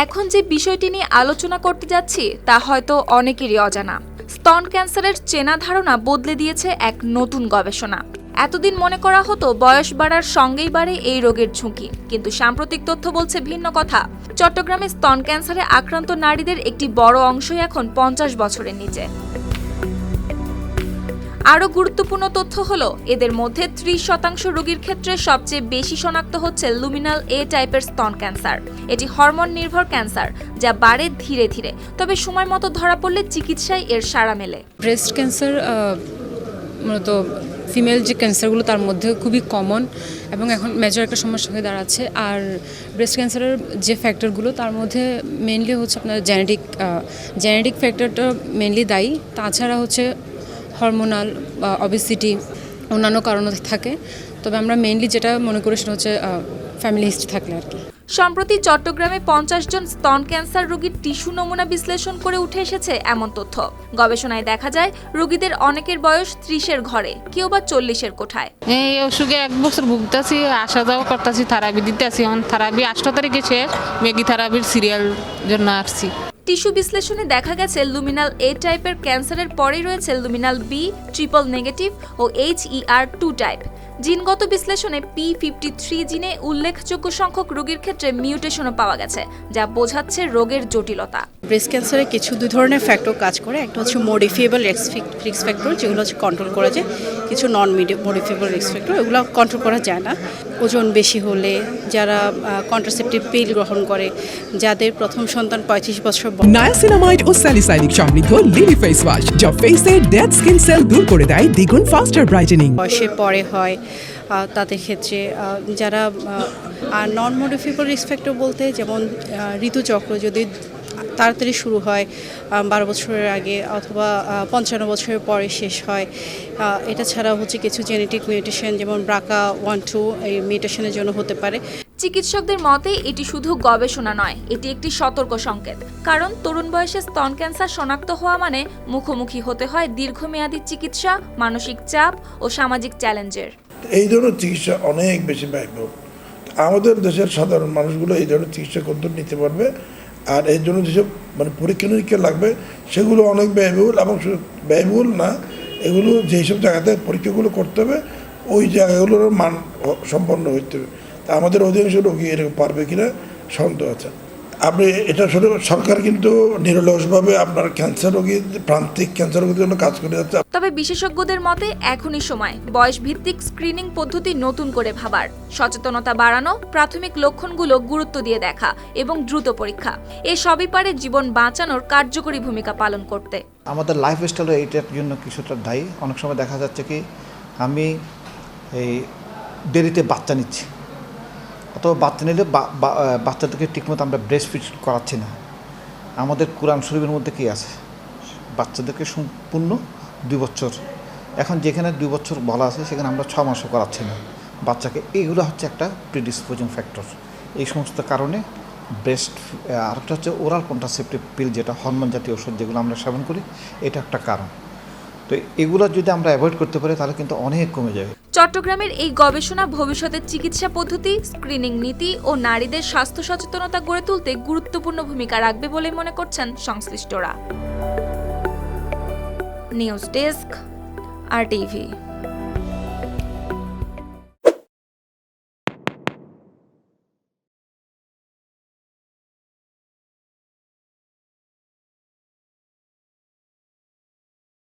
এখন যে বিষয়টি নিয়ে আলোচনা করতে যাচ্ছি তা হয়তো অনেকেরই অজানা। স্তন ক্যান্সারের চেনা ধারণা বদলে দিয়েছে এক নতুন গবেষণা। এতদিন মনে করা হতো বয়স বাড়ার সঙ্গেই বাড়ে এই রোগের ঝুঁকি, কিন্তু সাম্প্রতিক তথ্য বলছে ভিন্ন কথা। চট্টগ্রামে স্তন ক্যান্সারে আক্রান্ত নারীদের একটি বড় অংশই এখন 50 বছরের নিচে। আরও গুরুত্বপূর্ণ তথ্য হলো, এদের মধ্যে 30% রোগীর ক্ষেত্রে সবচেয়ে বেশি শনাক্ত হচ্ছে লুমিনাল এ টাইপের স্তন ক্যান্সার। এটি হরমোন নির্ভর ক্যান্সার, যা বাড়ে ধীরে ধীরে, তবে সময় মতো ধরা পড়লে চিকিৎসায় এর সাড়া মেলে। ব্রেস্ট ক্যান্সার মূলত ফিমেল যে ক্যান্সারগুলো তার মধ্যে খুবই কমন এবং এখন মেজর একটা সমস্যা হয়ে দাঁড়াচ্ছে। আর ব্রেস্ট ক্যান্সারের যে ফ্যাক্টরগুলো তার মধ্যে মেনলি হচ্ছে আপনার জেনেটিক ফ্যাক্টরটা মেনলি দায়ী। তাছাড়া হচ্ছে হরমোনাল বা অবেসিটি অন্যান্য কারণও থাকে, তবে আমরা মেইনলি যেটা মনে করি সেটা হচ্ছে ফ্যামিলি হিস্ট্রি থাকলে আর কি। সম্প্রতি চট্টগ্রামে 50 জন স্তন ক্যান্সার রোগীর টিস্যু নমুনা বিশ্লেষণ করে উঠে এসেছে এমন তথ্য। গবেষণায় দেখা যায়, রোগীদের অনেকের বয়স 30-এর ঘরে, কেউ বা 40-এর কোঠায়। এই অসুখে 1 বছর ভুগতেছি, আসা যাওয়া করতেছি, থেরাপি দিতেছি। এখন থেরাপি 8 তারিখে শেষ, মেগি থেরাপির সিরিয়াল জন্য আসছি। টিস্যু বিশ্লেষণে দেখা গেছে, লুমিনাল এ টাইপের ক্যান্সারের পরেই রয়েছে লুমিনাল বি, ট্রিপল নেগেটিভ ও HER2 টাইপ। জিনগত বিশ্লেষণে P53 জিনে উল্লেখযোগ্য সংখ্যক রোগীর ক্ষেত্রে মিউটেশনও পাওয়া গেছে, যা বোঝাচ্ছে রোগের জটিলতা। ব্রেস্ট ক্যান্সারে দুই ধরনের ফ্যাক্টর কাজ করে। একটা হচ্ছে মডিফিয়েবল রিস্ক ফ্যাক্টর, যেগুলো হচ্ছে কন্ট্রোল করা যায়। কিছু নন মডিফিয়েবল রিস্ক ফ্যাক্টর, এগুলো কন্ট্রোল করা যায় না। ওজন বেশি হলে, যারা কন্ট্রাসেপটিভ পিল গ্রহণ করে, যাদের প্রথম সন্তান 35 বছর নায়াসিনামাইড ও স্যালিসাইলিক সমৃদ্ধ লিলি ফেস ওয়াশ, যা ফেসের ডেড স্কিন সেল দূর করে দেয় দ্বিগুণ ফাস্টার ব্রাইটেনিং। বয়সের পরে হয় তাদের ক্ষেত্রে, যারা নন মডিফিয়েবল রিস্ক ফ্যাক্টর বলতে যেমন ঋতুচক্র যদি তাড়াতাড়ি শুরু হয় 12 বছরের আগে অথবা 55 বছরের পরে শেষ হয়। এটা ছাড়াও হচ্ছে কিছু জেনেটিক মিউটেশন, যেমন BRCA 1-2 এই মিউটেশনের জন্য হতে পারে। চিকিৎসকদের মতে এটি শুধু গবেষণা নয়, এটি একটি সতর্ক সংকেত। কারণ তরুণ বয়সে স্তন ক্যান্সার শনাক্ত হওয়া মানে মুখোমুখি হতে হয় দীর্ঘমেয়াদী চিকিৎসা, মানসিক চাপ ও সামাজিক চ্যালেঞ্জের। এই ধরনের চিকিৎসা অনেক বেশি ব্যয়বহুল। আমাদের দেশের সাধারণ মানুষগুলো এই ধরনের চিকিৎসা করতে নিতে পারবে, আর এর জন্য যেসব পরীক্ষা নিরীক্ষা লাগবে সেগুলো অনেক ব্যয়বহুল, এবং ব্যয়বহুল না, এগুলো যেসব জায়গাতে পরীক্ষাগুলো করতে হবে ওই জায়গাগুলোর মান সম্পন্ন হইতে হবে। তা আমাদের অধিকাংশ রোগী এরকম পারবে কিনা সন্দেহ আছে। আপনি এটা শুধু সরকার কিন্তু নিরলসভাবে আপনার ক্যান্সার রোগী, প্রান্তিক ক্যান্সার রোগীর জন্য কাজ করে যাচ্ছে। তবে বিশেষজ্ঞদের মতে এখনই সময় বয়স ভিত্তিক স্ক্রিনিং পদ্ধতি নতুন করে ভাবার, সচেতনতা বাড়ানো, প্রাথমিক লক্ষণগুলো গুরুত্ব দিয়ে দেখা এবং দ্রুত পরীক্ষা, এসবই পারে জীবন বাঁচানোর কার্যকরী ভূমিকা পালন করতে। আমাদের লাইফস্টাইল এইটার জন্য কিছুটা দায়ী। অনেক সময় দেখা যাচ্ছে কি আমি এই দেরিতে বাচ্চা নিচ্ছি, অথবা বাচ্চা নিলে বাচ্চাদেরকে ঠিকমতো আমরা ব্রেস্ট ফিড করাচ্ছি না। আমাদের কোরআন শরীফের মধ্যে কী আছে, বাচ্চাদেরকে সম্পূর্ণ 2 বছর, এখন যেখানে 2 বছর বলা আছে সেখানে আমরা 6 মাসও করাচ্ছি না বাচ্চাকে। এইগুলো হচ্ছে একটা প্রিডিসপোজিং ফ্যাক্টর। এই সমস্ত কারণে ব্রেস্ট, আরেকটা হচ্ছে ওরাল কন্ট্রাসেপটিভ পিল, যেটা হরমোন জাতীয় ওষুধ যেগুলো আমরা সেবন করি, এটা একটা কারণ। তো এগুলো যদি আমরা অ্যাভয়েড করতে পারি তাহলে কিন্তু অনেক কমে যাবে। চট্টগ্রামের এই গবেষণা ভবিষ্যতের চিকিৎসা পদ্ধতি, স্ক্রিনিং নীতি ও নারীদের স্বাস্থ্য সচেতনতা গড়ে তুলতে গুরুত্বপূর্ণ ভূমিকা রাখবে বলে মনে করছেন সংশ্লিষ্টরা। News desk, RTV।